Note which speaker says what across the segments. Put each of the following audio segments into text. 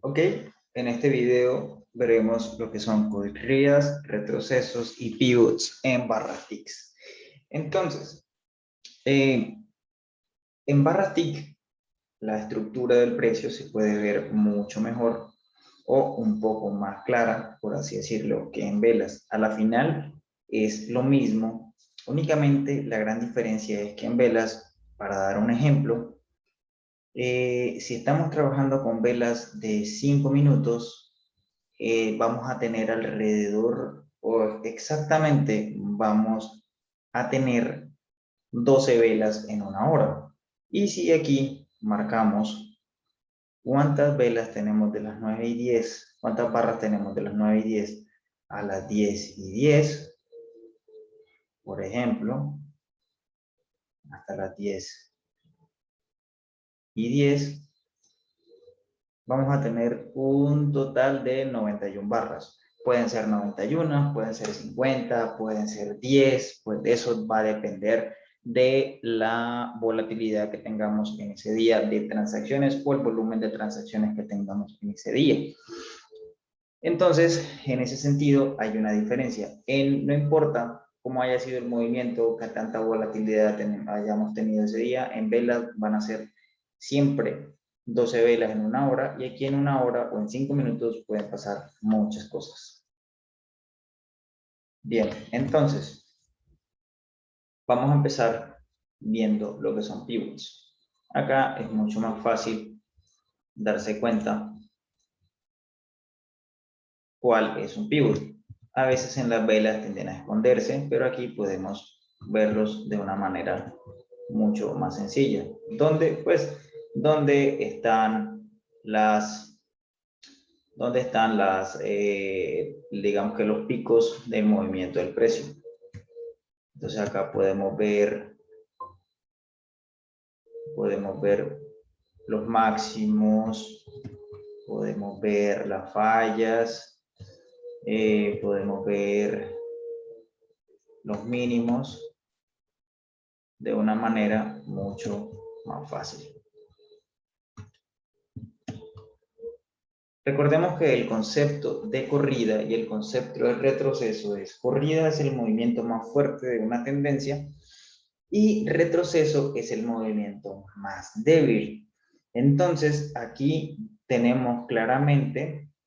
Speaker 1: Ok, en este video veremos lo que son corridas, retrocesos y pivots en barra ticks. Entonces, en barra tick, la estructura del precio se puede ver mucho mejor o un poco más clara, por así decirlo, que en velas. A la final es lo mismo, únicamente la gran diferencia es que en velas, para dar un ejemplo, si estamos trabajando con velas de 5 minutos, vamos a tener alrededor, o exactamente, vamos a tener 12 velas en una hora. Y si aquí marcamos cuántas velas tenemos de las 9 y 10, cuántas barras tenemos de las 9 y 10 a las 10 y 10, por ejemplo, hasta las 10 y 10, vamos a tener un total de 91 barras. Pueden ser 91, pueden ser 50, pueden ser 10, pues de eso va a depender de la volatilidad que tengamos en ese día de transacciones o el volumen de transacciones que tengamos en ese día. Entonces, en ese sentido, hay una diferencia. No importa cómo haya sido el movimiento, qué tanta volatilidad hayamos tenido ese día, en velas van a ser siempre 12 velas en una hora, y aquí en una hora o en 5 minutos pueden pasar muchas cosas. Bien, entonces, vamos a empezar viendo lo que son pivots. Acá es mucho más fácil darse cuenta cuál es un pivot. A veces en las velas tienden a esconderse, pero aquí podemos verlos de una manera mucho más sencilla. ¿Dónde? Pues, ¿dónde están digamos que los picos del movimiento del precio? Entonces acá podemos ver los máximos, podemos ver las fallas, podemos ver los mínimos de una manera mucho más fácil. Recordemos que el concepto de corrida y el concepto de retroceso es: corrida es el movimiento más fuerte de una tendencia y retroceso es el movimiento más débil. Entonces, aquí tenemos claramente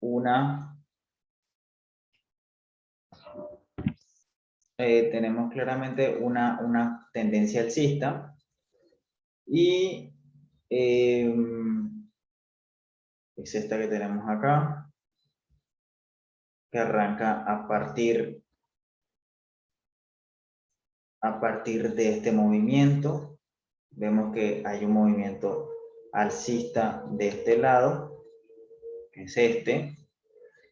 Speaker 1: una tendencia alcista y es esta que tenemos acá, que arranca a partir de este movimiento. Vemos que hay un movimiento alcista de este lado, que es este.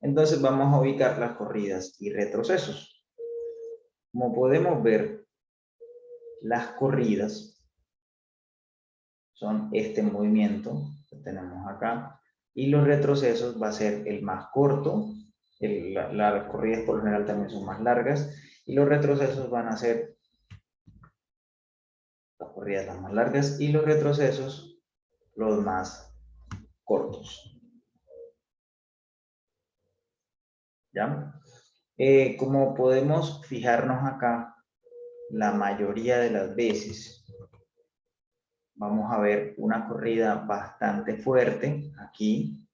Speaker 1: Entonces vamos a ubicar las corridas y retrocesos. Como podemos ver, las corridas son este movimiento que tenemos acá, y los retrocesos va a ser el más corto. Las corridas por lo general también son más largas, y los retrocesos van a ser las corridas las más largas y los retrocesos los más cortos. ¿Ya? Como podemos fijarnos acá, la mayoría de las veces vamos a ver una corrida bastante fuerte aquí,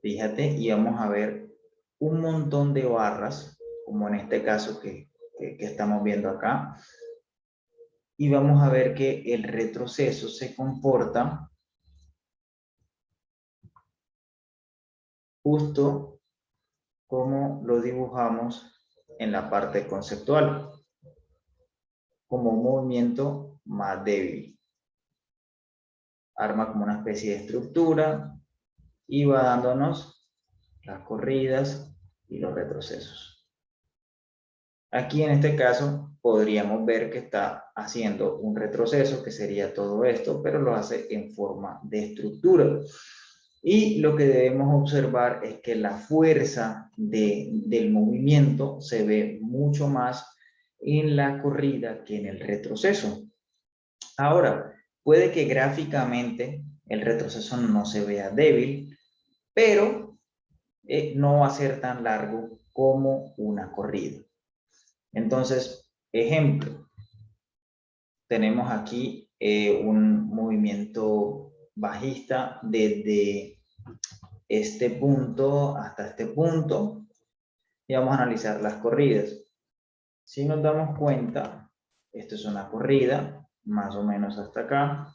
Speaker 1: fíjate, y vamos a ver un montón de barras, como en este caso que estamos viendo acá, y vamos a ver que el retroceso se comporta justo como lo dibujamos en la parte conceptual, como un movimiento más débil. Arma como una especie de estructura y va dándonos las corridas y los retrocesos. Aquí en este caso podríamos ver que está haciendo un retroceso, que sería todo esto, pero lo hace en forma de estructura. Y lo que debemos observar es que la fuerza del movimiento se ve mucho más en la corrida que en el retroceso. Ahora, puede que gráficamente el retroceso no se vea débil, pero no va a ser tan largo como una corrida. Entonces, ejemplo, tenemos aquí un movimiento bajista desde este punto hasta este punto y vamos a analizar las corridas. Si nos damos cuenta, esto es una corrida, más o menos hasta acá.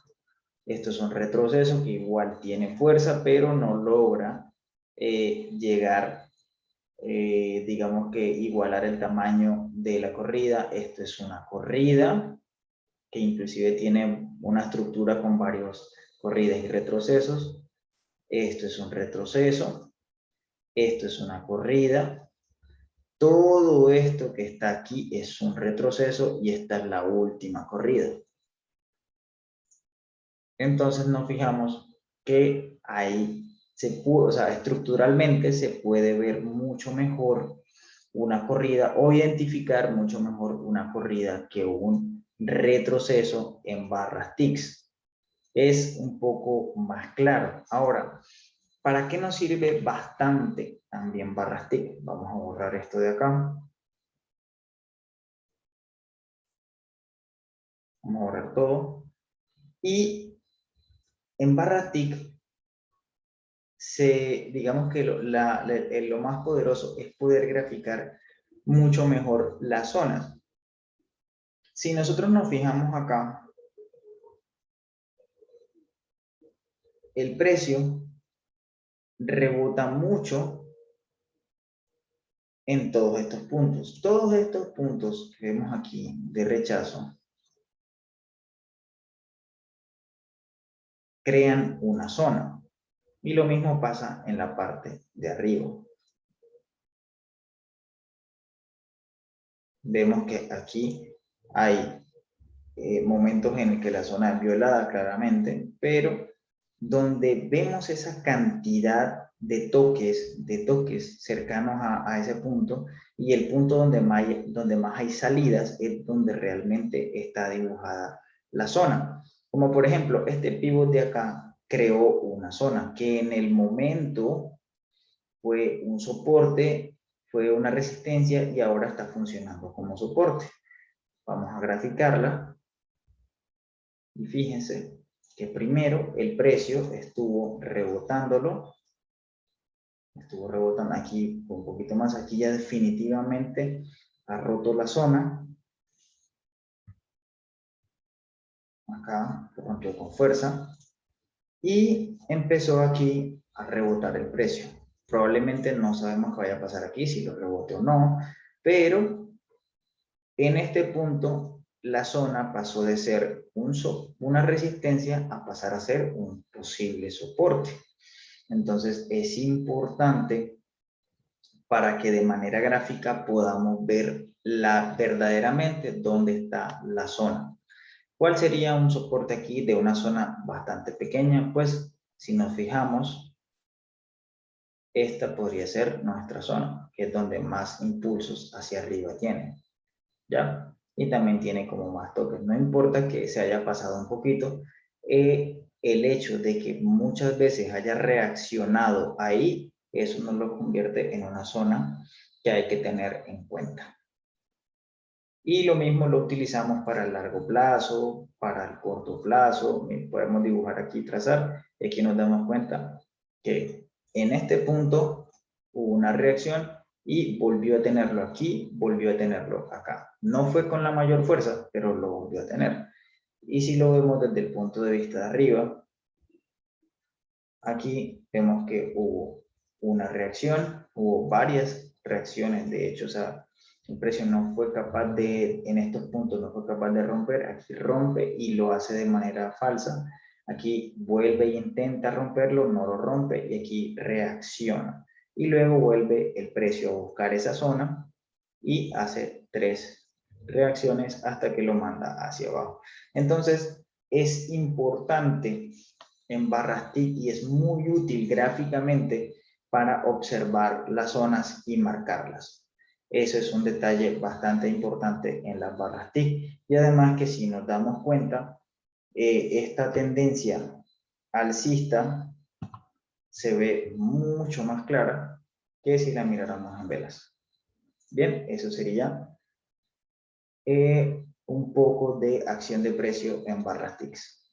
Speaker 1: Esto es un retroceso que igual tiene fuerza, pero no logra llegar, digamos que igualar el tamaño de la corrida. Esto es una corrida que inclusive tiene una estructura con varios corridas y retrocesos. Esto es un retroceso. Esto es una corrida. Todo esto que está aquí es un retroceso y esta es la última corrida. Entonces nos fijamos que ahí o sea, estructuralmente se puede ver mucho mejor una corrida o identificar mucho mejor una corrida que un retroceso en barras ticks. Es un poco más claro. Ahora, ¿para qué nos sirve bastante también barras ticks? Vamos a borrar esto de acá. Vamos a borrar todo. Y en barras ticks digamos que lo más poderoso es poder graficar mucho mejor las zonas. Si nosotros nos fijamos acá, el precio rebota mucho en todos estos puntos. Todos estos puntos que vemos aquí de rechazo crean una zona. Y lo mismo pasa en la parte de arriba. Vemos que aquí hay momentos en el que la zona es violada claramente, pero donde vemos esa cantidad de toques cercanos a ese punto, y el punto donde más hay salidas es donde realmente está dibujada la zona. Como por ejemplo, este pivot de acá creó una zona que en el momento fue un soporte, fue una resistencia y ahora está funcionando como soporte. Vamos a graficarla. Y fíjense que primero el precio estuvo rebotando aquí un poquito más, aquí ya definitivamente ha roto la zona, acá rompió con fuerza y empezó aquí a rebotar el precio. Probablemente no sabemos qué vaya a pasar aquí, si lo rebote o no, pero en este punto la zona pasó de ser una resistencia a pasar a ser un posible soporte. Entonces es importante para que de manera gráfica podamos ver verdaderamente dónde está la zona. ¿Cuál sería un soporte aquí de una zona bastante pequeña? Pues si nos fijamos, esta podría ser nuestra zona, que es donde más impulsos hacia arriba tiene, ¿ya? Y también tiene como más toques. No importa que se haya pasado un poquito, el hecho de que muchas veces haya reaccionado ahí, eso nos lo convierte en una zona que hay que tener en cuenta. Y lo mismo lo utilizamos para el largo plazo, para el corto plazo. Podemos dibujar aquí, trazar, y aquí nos damos cuenta que en este punto hubo una reacción y volvió a tenerlo aquí, volvió a tenerlo acá. No fue con la mayor fuerza, pero lo volvió a tener. Y si lo vemos desde el punto de vista de arriba, aquí vemos que hubo una reacción, hubo varias reacciones, de hecho, o sea, el precio no fue capaz de, en estos puntos no fue capaz de romper, aquí rompe y lo hace de manera falsa, aquí vuelve e intenta romperlo, no lo rompe y aquí reacciona. Y luego vuelve el precio a buscar esa zona y hace 3 reacciones hasta que lo manda hacia abajo. Entonces, es importante en barras TIC y es muy útil gráficamente para observar las zonas y marcarlas. Eso es un detalle bastante importante en las barras TIC. Y además que si nos damos cuenta, esta tendencia alcista se ve mucho más clara que si la miráramos en velas. Bien, eso sería un poco de acción de precio en barras TICS.